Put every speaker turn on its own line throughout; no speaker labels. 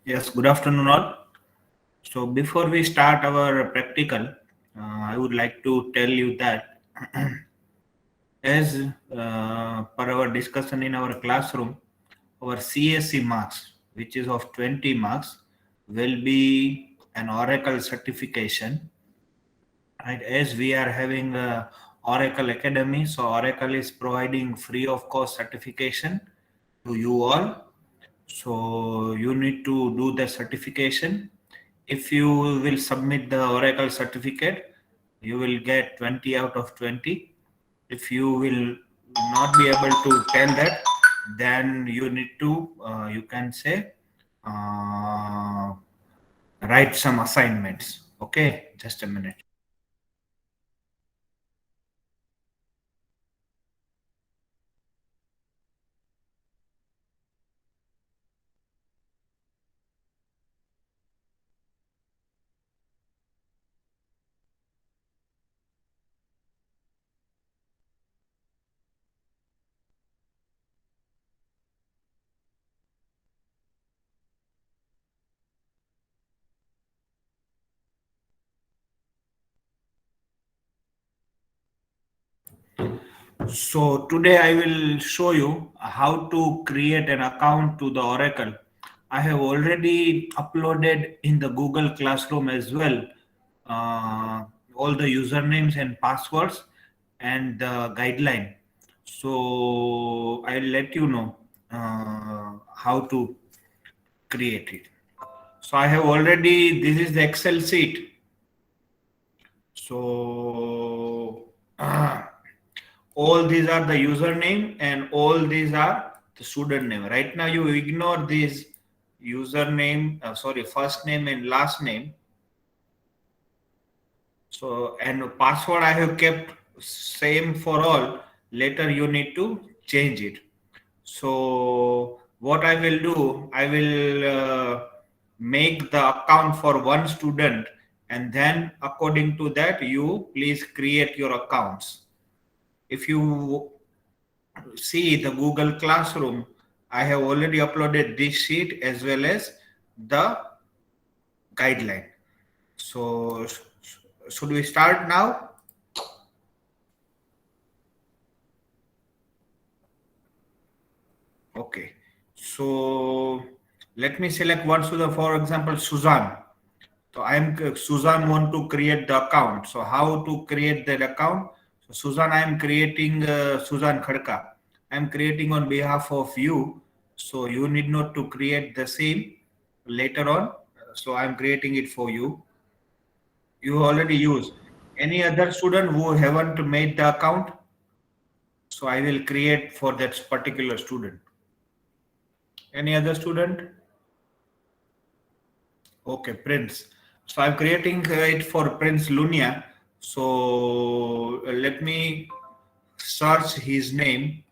Yes, good afternoon all. So before we start our practical, I would like to tell you that as per our discussion in our classroom, our CSC marks, which is of 20 marks, will be an Oracle certification. Right, as we are having Oracle Academy, so Oracle is providing free of cost certification to you all. So you need to do the certification. If you will submit the Oracle certificate, you will get 20 out of 20. If you will not be able to tell that, then you need to, you can say, uh, write some assignments. Okay, just a minute. So today I will show you how to create an account to the Oracle. I have already uploaded in the Google Classroom as well all the usernames and passwords and the guideline. So I'll let you know how to create it. So I have already, this is the Excel sheet. So all these are the username and all these are the student name. Right now you ignore this username, sorry, first name and last name. So and password I have kept same for all. Later you need to change it. So what I will do, I will make the account for one student, and then according to that you please create your accounts. If you see the Google Classroom, I have already uploaded this sheet as well as the guideline. So should we start now? Okay. So let me select one student, for example, Suzanne. So Suzanne want to create the account. So how to create that account? So Suzanne, I am creating Suzanne Khadka. I am creating on behalf of you. So you need not to create the same later on. So I am creating it for you. You already use. Any other student who haven't made the account? So I will create for that particular student. Any other student? Okay, Prince. So I'm creating it for Prince Lunia. So let me search his name.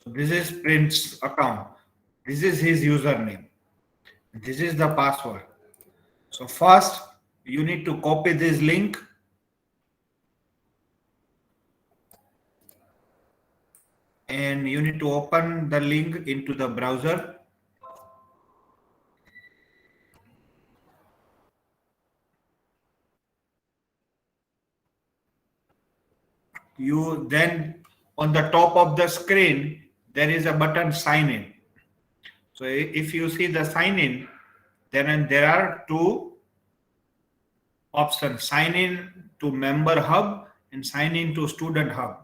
So this is Prince account. This is his username. This is the password. So first you need to copy this link and you need to open the link into the browser. You then on the top of the screen there is a button sign in. So if you see the sign in, then there are two options: sign in to member hub and sign in to student hub.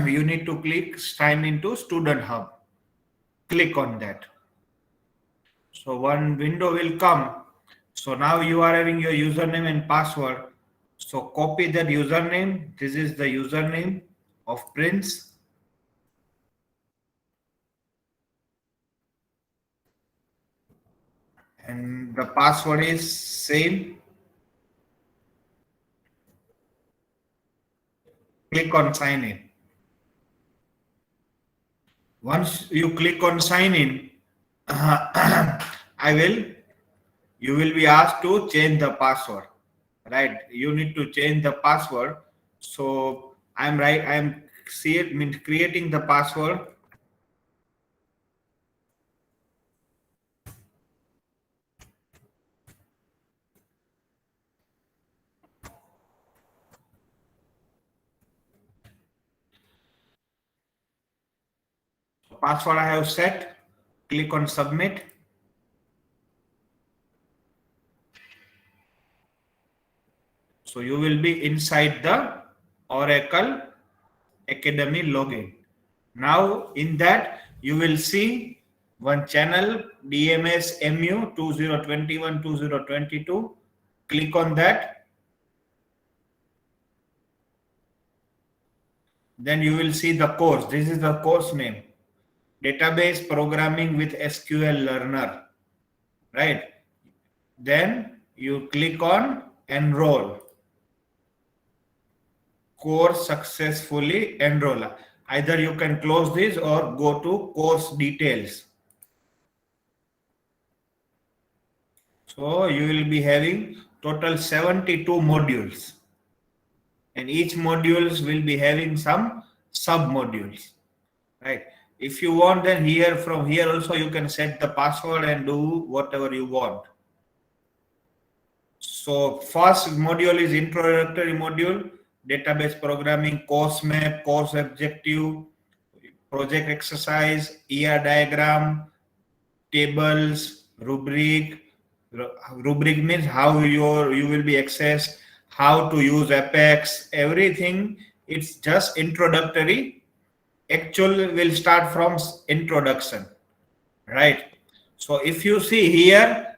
You need to click sign into student hub. Click on that. So one window will come. So now you are having your username and password. So copy that username. This is the username of Prince. And the password is same. Click on sign in. Once you click on sign in, I will you will be asked to change the password, right? You need to change the password. So I'm creating the password. Password I have set. Click on submit. So you will be inside the Oracle Academy login. Now in that you will see one channel DMS MU 2021-2022. Click on that. Then you will see the course. This is the course name. Database Programming with SQL Learner. Right. Then you click on enroll. Course successfully enroll. Either you can close this or go to course details. So you will be having total 72 modules, and each modules will be having some sub modules, right? If you want, then here from here also you can set the password and do whatever you want. So first module is introductory module, database programming, course map, course objective, project exercise, ER diagram, tables, rubric. Rubric means how you will be accessed, how to use Apex, everything. It's just introductory. Actual will start from introduction, right? So if you see here,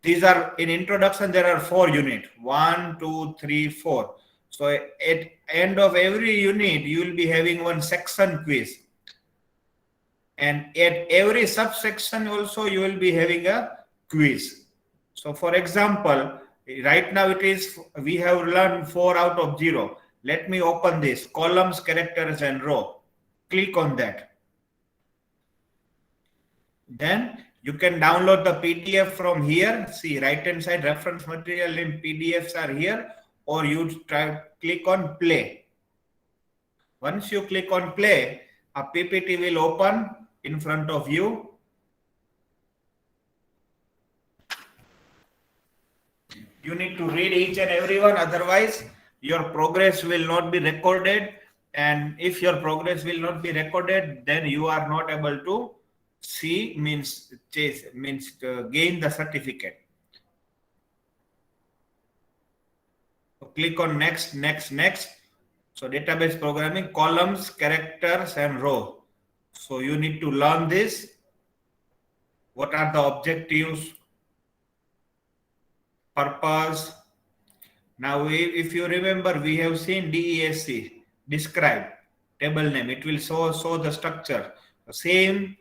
these are in introduction. There are 4 units: 1, 2, 3, 4. So at end of every unit, you will be having one section quiz, and at every subsection also you will be having a quiz. So for example, right now it is we have learned 4 out of 0. Let me open this columns, characters and row. Click on that. Then you can download the PDF from here. See, right hand side reference material in PDFs are here, or you click on play. Once you click on play, a PPT will open in front of you. You need to read each and every one, otherwise your progress will not be recorded. And if your progress will not be recorded, then you are not able to see, means gain the certificate. So click on next, next, next. So database programming, columns, characters and row. So you need to learn this. What are the objectives, purpose? Now, if you remember, we have seen DESC, describe, table name. It will show the structure. Same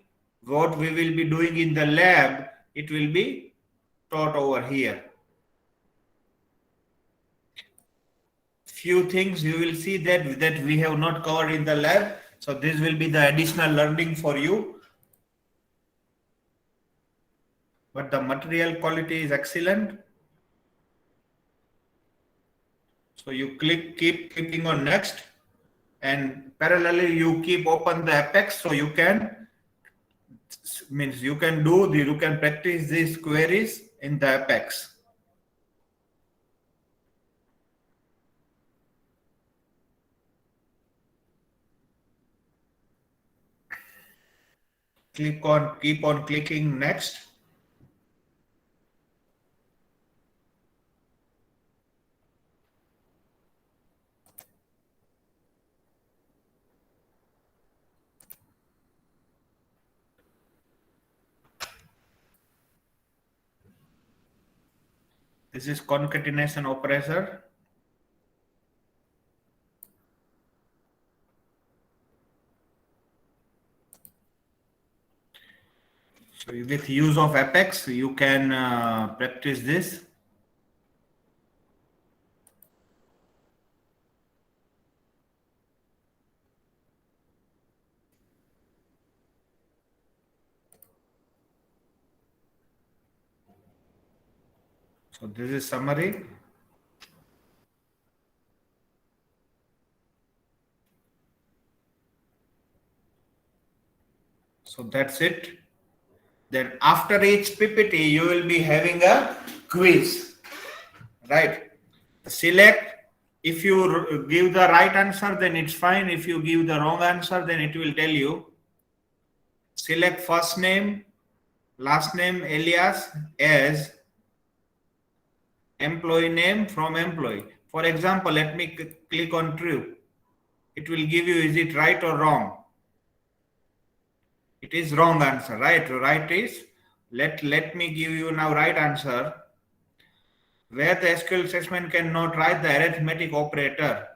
what we will be doing in the lab, it will be taught over here. Few things you will see that we have not covered in the lab. So this will be the additional learning for you. But the material quality is excellent. So you keep clicking on next, and parallelly you keep open the Apex, so you can you can practice these queries in the Apex. Keep on clicking next. This is concatenation operator. So with use of Apex, you can practice this. So this is summary. So that's it. Then after each PPT, you will be having a quiz, right? Select. If you give the right answer, then it's fine. If you give the wrong answer, then it will tell you. Select first name, last name, alias as employee name from employee. For example, let me click on true. It will give you, is it right or wrong? It is wrong answer, right? Right is, let me give you now right answer. Where the SQL statement cannot write the arithmetic operator.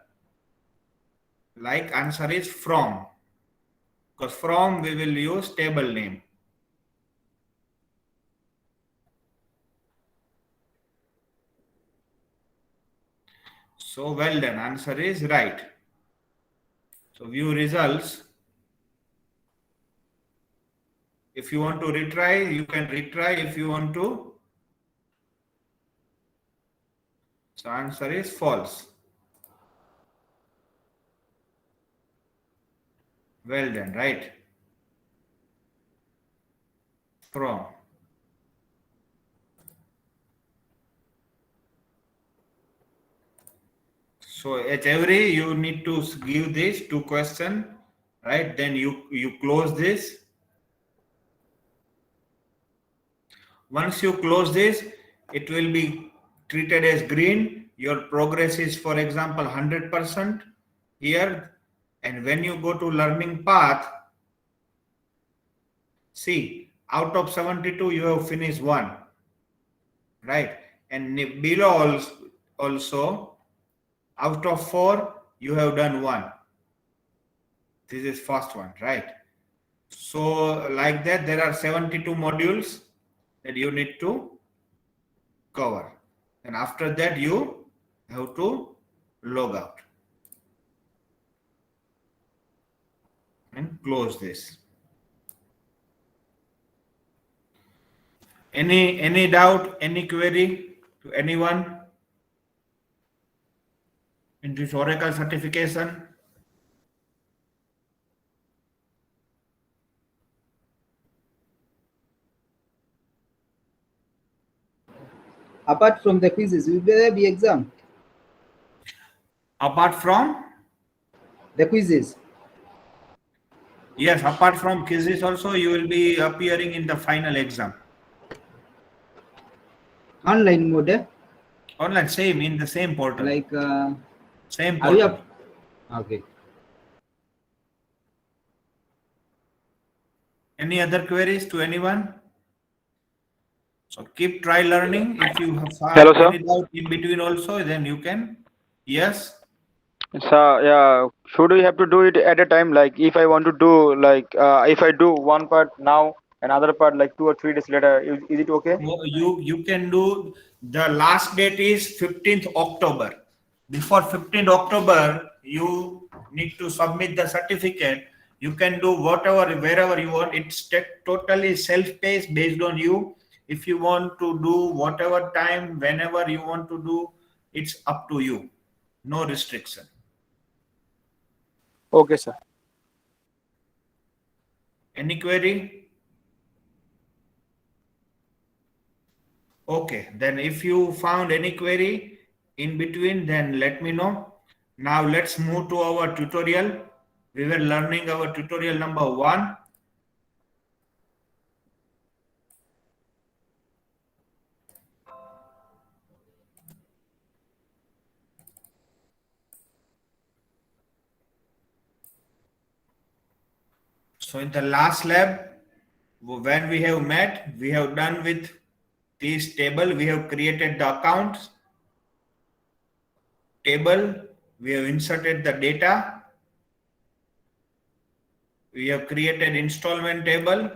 Like answer is from. Because from we will use table name. So well done. Answer is right. So view results. If you want to retry, you can retry if you want to. So answer is false. Well done, right? From. So at every you need to give this 2 question, right? Then you close this. Once you close this, it will be treated as green. Your progress is, for example, 100% here. And when you go to learning path, see, out of 72, you have finished 1, right? And below also, out of 4, you have done 1. This is first one, right? So like that, there are 72 modules that you need to cover. And after that, you have to log out and close this. Any doubt, any query to anyone in this Oracle certification?
Apart from the quizzes, will there be exam?
Apart from?
The quizzes.
Yes, apart from quizzes also, you will be appearing in the final exam.
Online mode, eh?
Online, same, in the same portal.
Like,
same
are you
portal.
Okay.
Any other queries to anyone? So keep try learning. If you have
Hello, sir.
any doubt in between also, then you can. Yes.
So yeah, should we have to do it at a time? Like if I want to do like if I do one part now, another part like 2 or 3 days later, is it okay?
You can do. The last date is 15th October. Before 15th October, you need to submit the certificate. You can do whatever, wherever you want. It's totally self-paced based on you. If you want to do whatever time, whenever you want to do, it's up to you. No restriction.
Okay, sir.
Any query? Okay, then if you found any query in between, then let me know. Now let's move to our tutorial. We were learning our tutorial number 1. So in the last lab, when we have met, we have done with this table. We have created the accounts table. We have inserted the data. We have created installment table,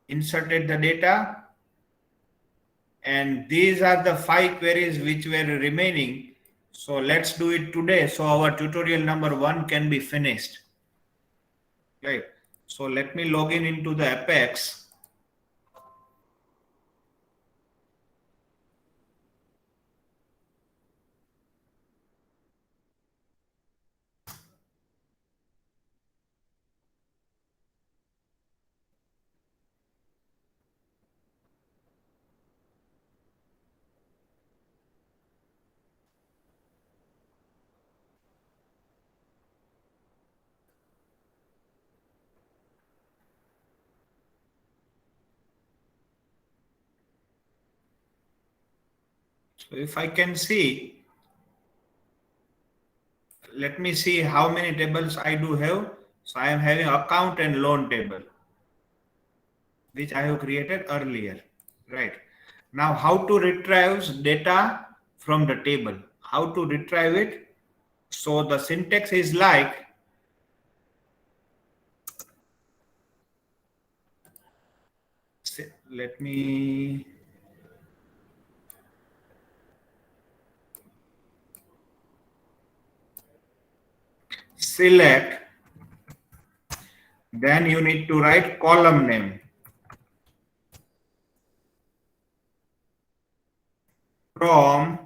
inserted the data. And these are the 5 queries which were remaining. So let's do it today. So our tutorial number 1 can be finished. Right. So let me log in into the Apex. So if I can see, let me see how many tables I do have. So I am having account and loan table, which I have created earlier, right? Now, how to retrieve data from the table? How to retrieve it? So the syntax is like, let me select, then you need to write column name from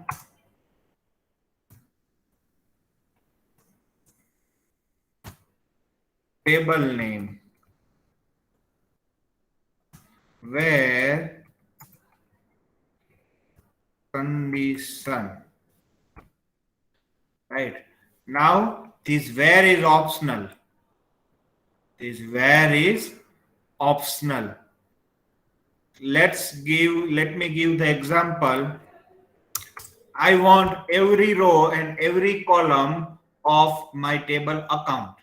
table name where condition, right? Now this where is optional. This where is optional. Let me give the example. I want every row and every column of my table account.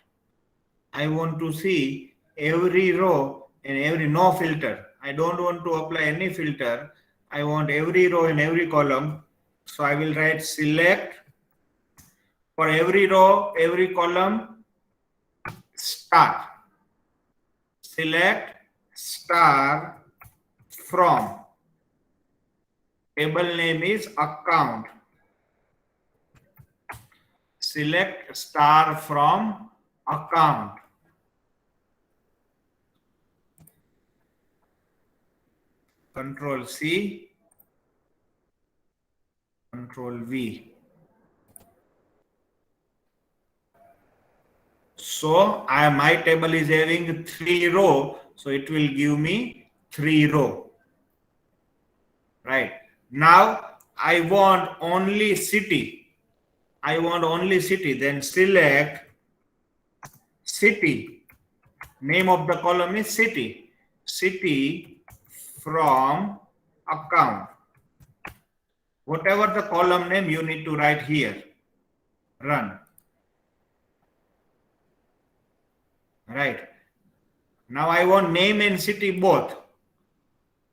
I want to see every row and every, no filter. I don't want to apply any filter. I want every row and every column. So I will write select for every row, every column, star. Select star from. Table name is account. Select star from account. Control C, Control V. So my table is having 3 row, so it will give me 3 row. Right. Now I want only city. I want only city. Then select city. Name of the column is city. City from account. Whatever the column name you need to write here. Run. Right. Now I want name and city both.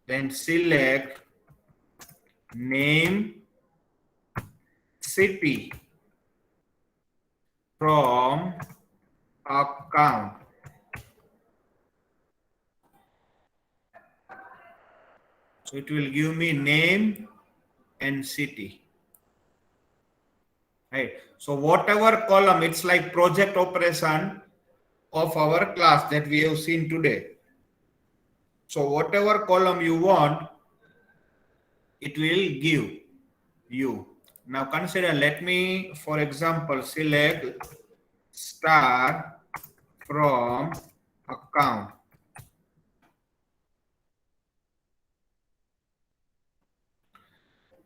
Then select name city from account. So it will give me name and city. Right. So whatever column, it's like project operation of our class that we have seen today. So whatever column you want, it will give you. Now consider, let me, for example, select star from account.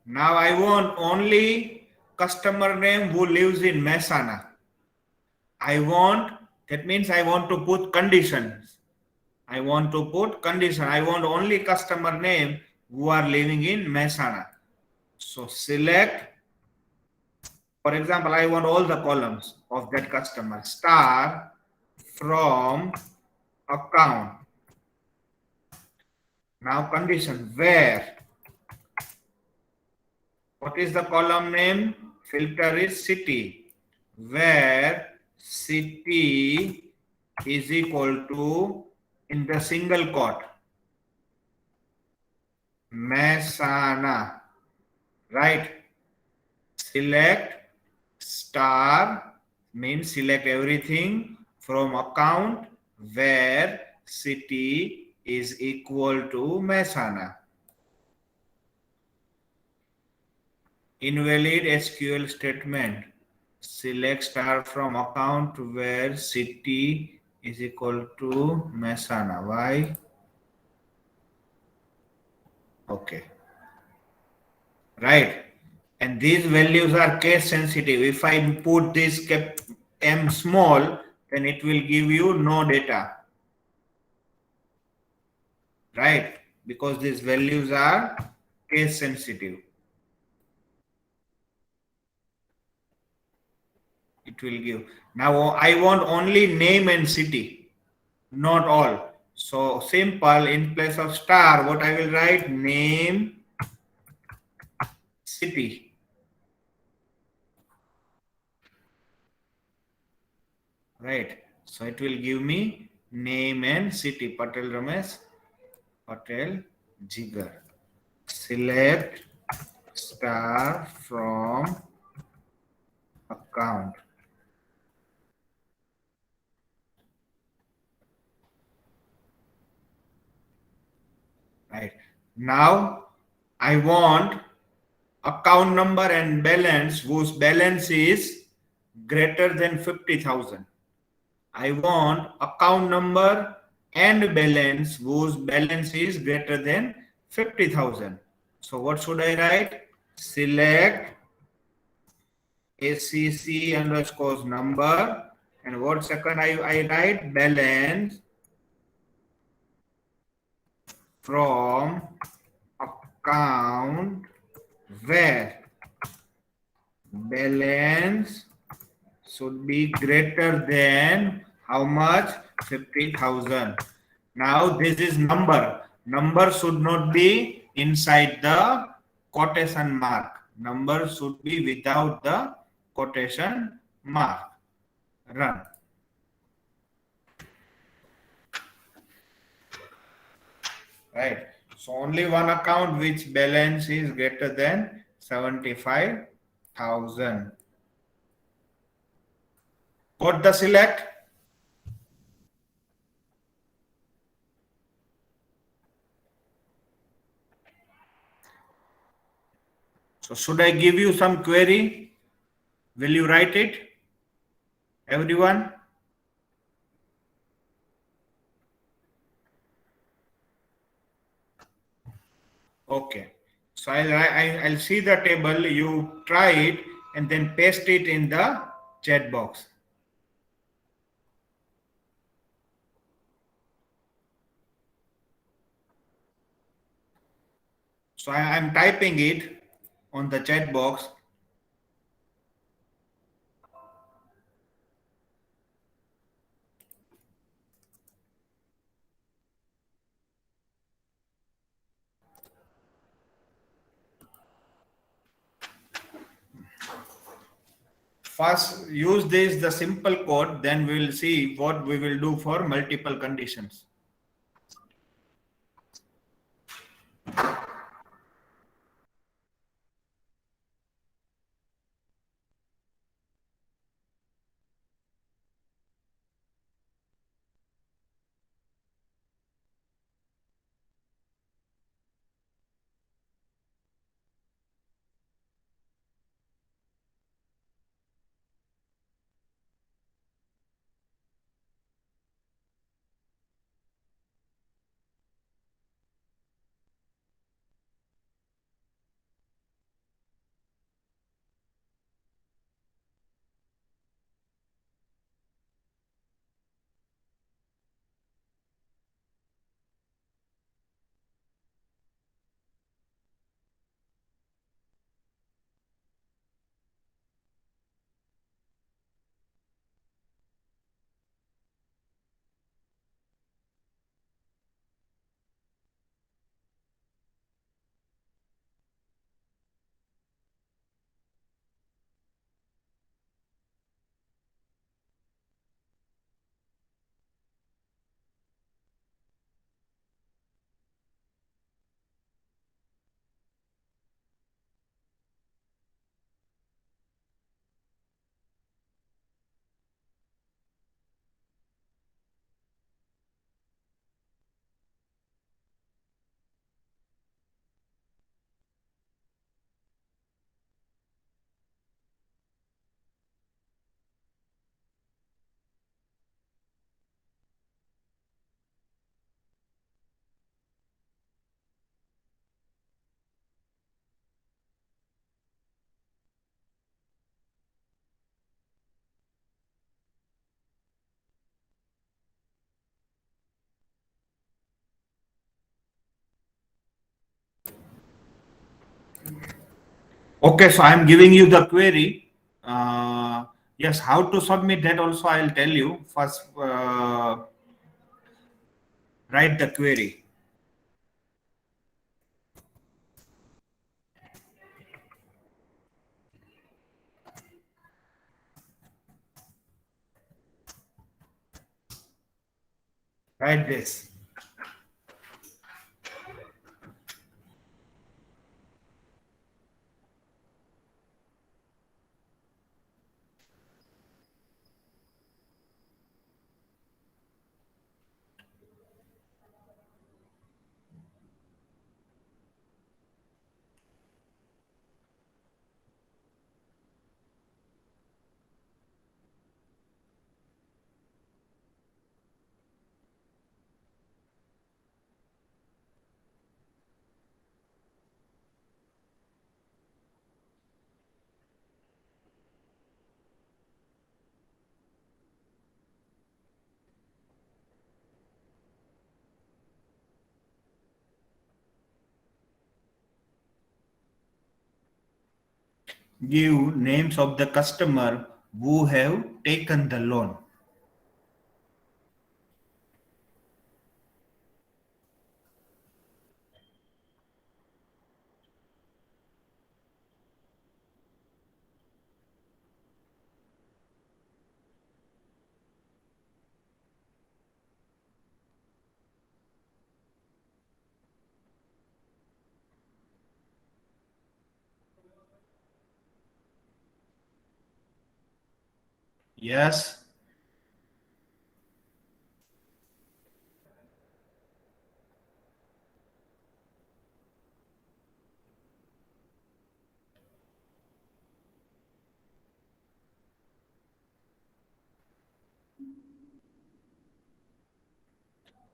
Now I want only customer name who lives in Mehsana. That means I want to put conditions. I want to put condition. I want only customer name who are living in Mehsana. So select, for example, I want all the columns of that customer. Star from account. Now condition where. What is the column name? Filter is city. Where city is equal to, in the single quote, Mehsana. Right. Select star means select everything from account where city is equal to Mehsana. Invalid SQL statement. Select star from account where city is equal to Mehsana. Why? Okay. Right. And these values are case sensitive. If I put this m small, then it will give you no data. Right? Because these values are case sensitive. it will give. Now I want only name and city, not all. So simple, in place of star, what I will write? Name, city. Right. So it will give me name and city. Patel Ramesh, Patel Jigar. Select star from account. Right. Now I want account number and balance whose balance is greater than 50,000. I want account number and balance whose balance is greater than 50,000. So what should I write? Select ACC underscore number, and what second I write? Balance from account where balance should be greater than how much? 50,000. Now this is number. Number should not be inside the quotation mark. Number should be without the quotation mark. Run. Right. So only one account which balance is greater than 75,000. Got the select? So should I give you some query? Will you write it? Everyone? Okay. So I'll see the table, you try it and then paste it in the chat box. So I'm typing it on the chat box. First, use this, the simple code, then we will see what we will do for multiple conditions. Okay, so I'm giving you the query. Yes, how to submit that also I'll tell you. First, write the query. Write this. Give names of the customer who have taken the loan. Yes.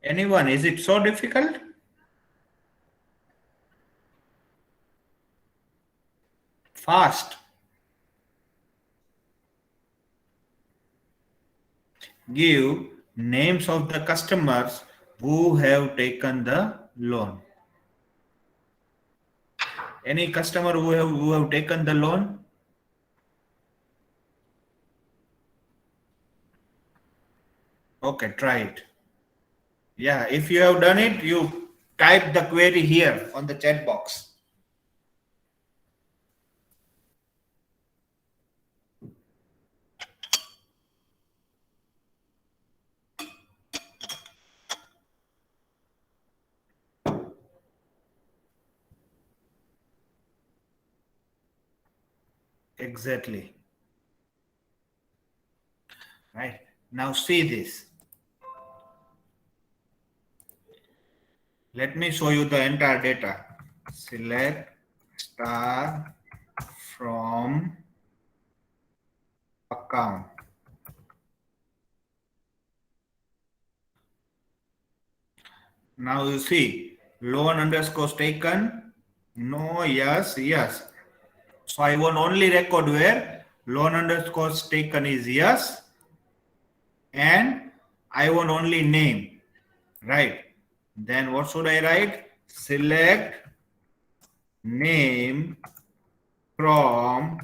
Anyone? Is it so difficult? Fast. Give names of the customers who have taken the loan. Any customer who have taken the loan? Okay, try it. Yeah, if you have done it, you type the query here on the chat box. Exactly. Right. Now see this. Let me show you the entire data. Select star from account. Now you see loan underscore taken. No, yes, yes. So I want only record where loan underscore taken is yes, and I want only name, right? Then what should I write? Select name from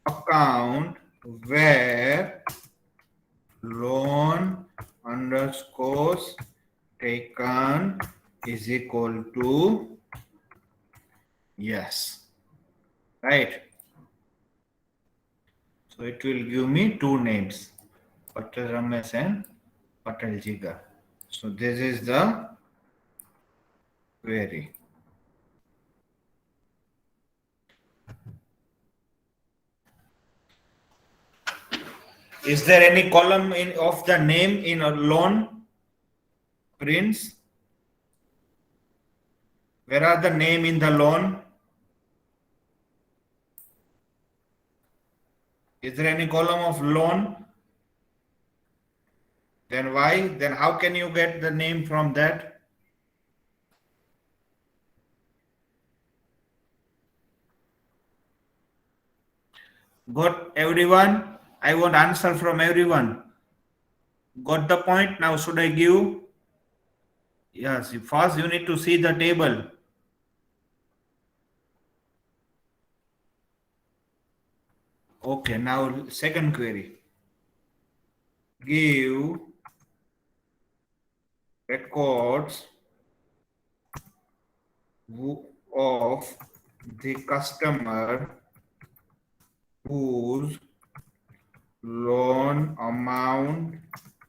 account where loan underscore taken is equal to yes, right? So it will give me two names, Patel Ramesh and Patel Jigar. So this is the query. Is there any column of the name in a loan, Prince? Where are the name in the loan? Is there any column of loan? Then why? Then how can you get the name from that? Got everyone? I want answer from everyone. Got the point? Now should I give? Yes, first you need to see the table. Okay, now second query. Give records of the customer whose loan amount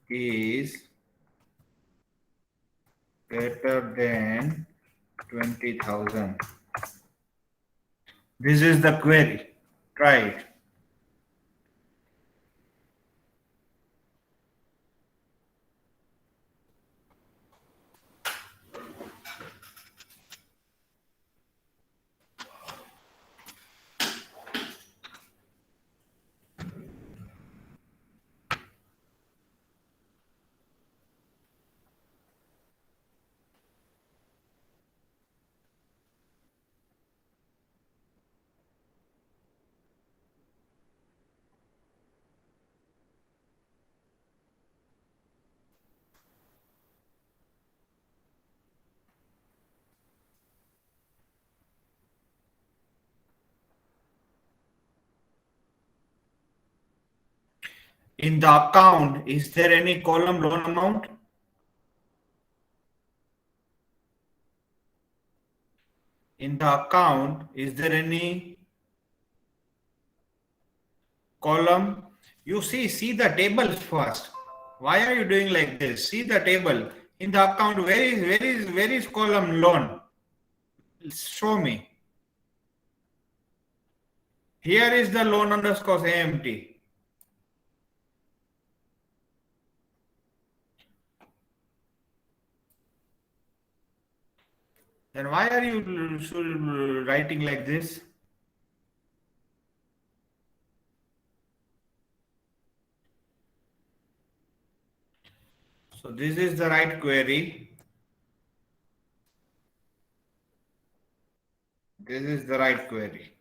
is greater than 20,000. This is the query. Try it. In the account, is there any column loan amount? In the account, is there any column? You see the tables first. Why are you doing like this? See the table. In the account, where is column loan? Show me. Here is the loan underscore AMT. Then why are you writing like this? So this is the right query. This is the right query.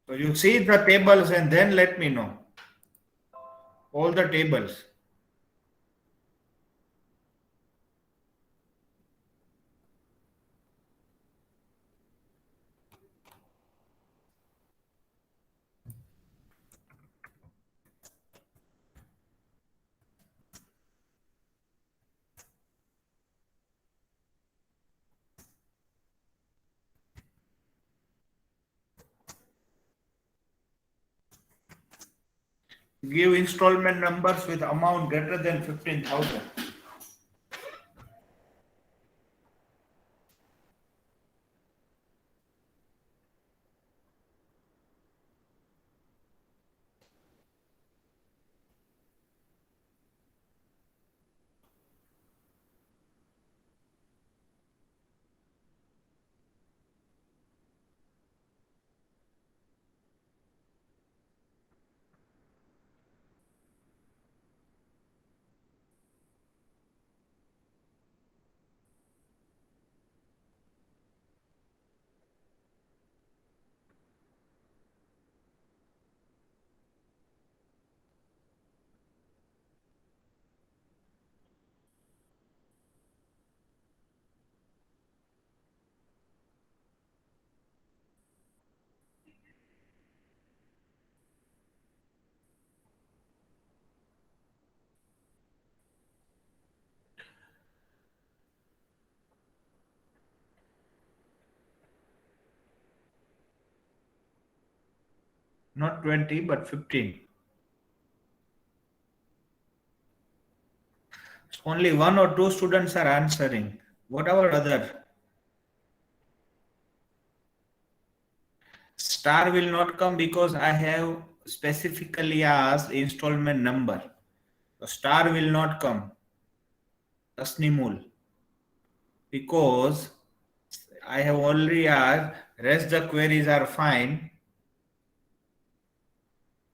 So you see the tables and then let me know. All the tables. Give installment numbers with amount greater than 15,000. Not 20, but 15. So only one or two students are answering. What about other? Star will not come because I have specifically asked installment number. So star will not come. Tasnimul. Because I have already asked, rest the queries are fine.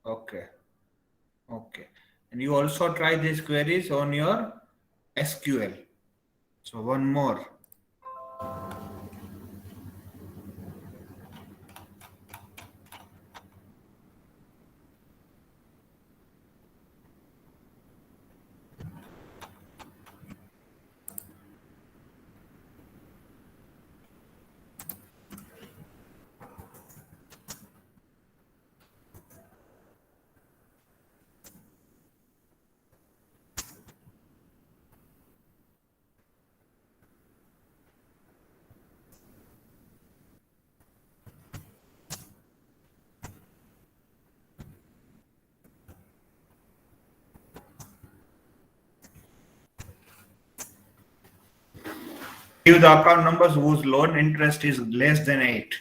Okay. Okay. And you also try these queries on your SQL. So one more. Give the account numbers whose loan interest is less than 8.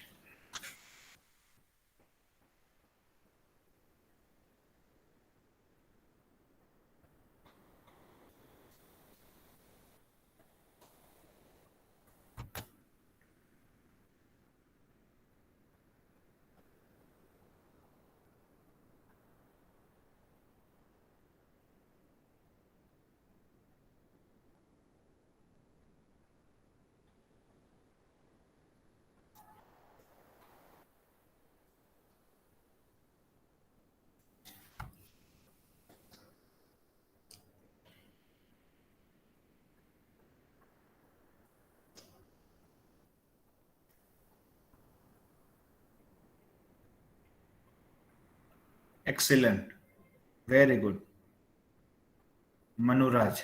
Excellent. Very good. Manuraj.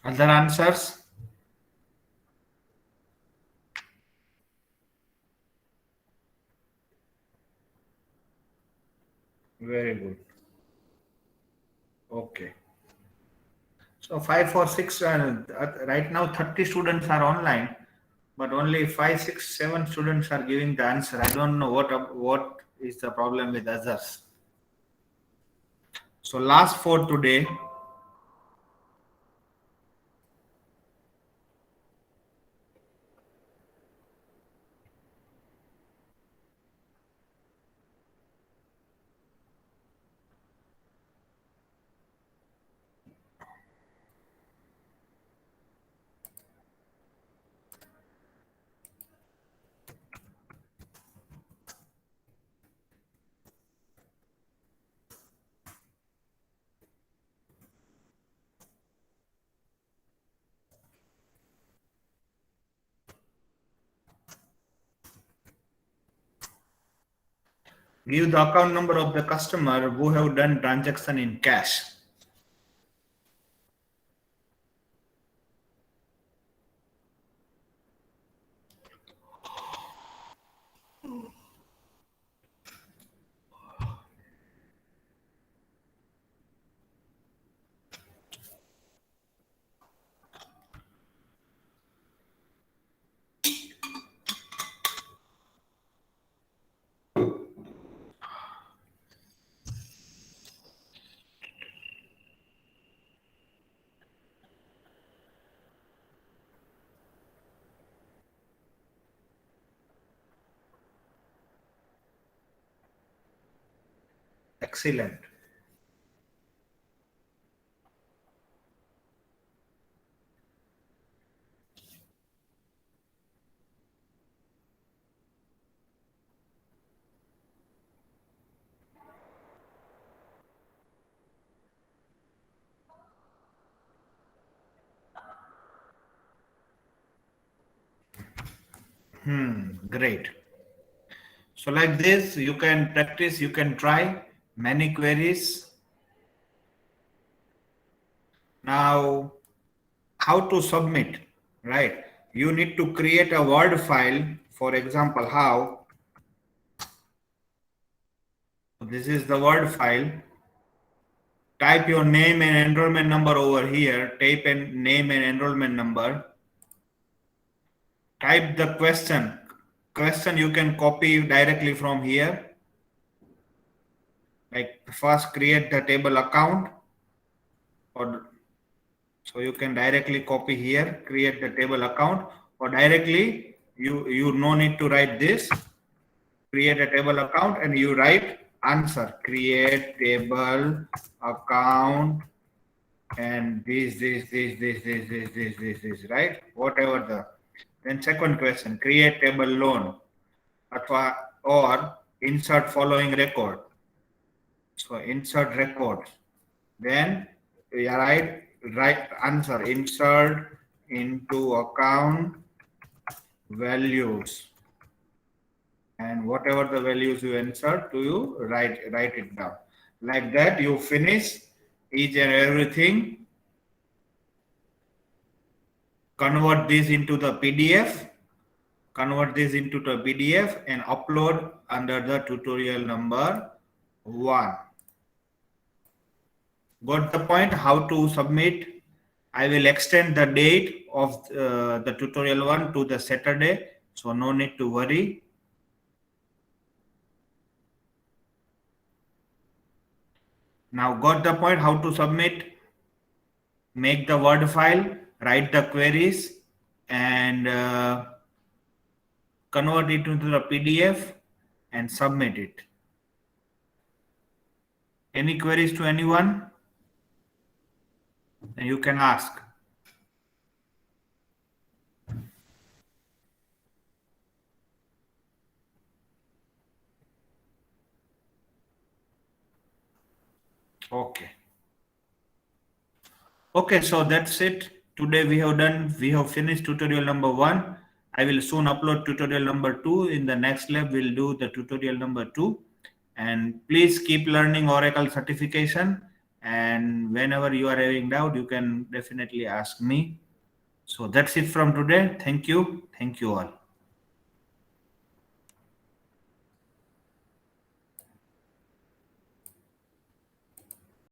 Other answers? Very good. Okay. So 5, 4, 6, right now 30 students are online, but only 5, 6, 7 students are giving the answer. I don't know what is the problem with others. So last for today. Give the account number of the customer who have done transaction in cash. Excellent. Great. So like this, you can practice, you can try many queries. Now, how to submit, right? You need to create a Word file. For example, how? This is the Word file. Type your name and enrollment number over here. Type in name and enrollment number. Type the question. Question you can copy directly from here. Like first create the table account, or so you can directly copy here, create the table account, or directly you no need to write this. Create a table account and you write answer. Create table account and this, right? Whatever the. Then second question, create table loan or insert following record. So insert records. Then you write answer, insert into account values, and whatever the values you insert, you write it down. Like that you finish each and everything. Convert this into the PDF. Convert this into the PDF and upload under the tutorial number 1. Got the point? How to submit? I will extend the date of the tutorial 1 to the Saturday, so no need to worry. Now got the point? How to submit? Make the Word file, write the queries, and convert it into the PDF and submit it. Any queries to anyone? And you can ask. Okay, so that's it. Today we have finished tutorial number 1. I will soon upload tutorial number 2. In the next lab, we'll do the tutorial number 2. And please keep learning Oracle certification. And whenever you are having doubt, you can definitely ask me. So that's it from today. Thank you. Thank you all.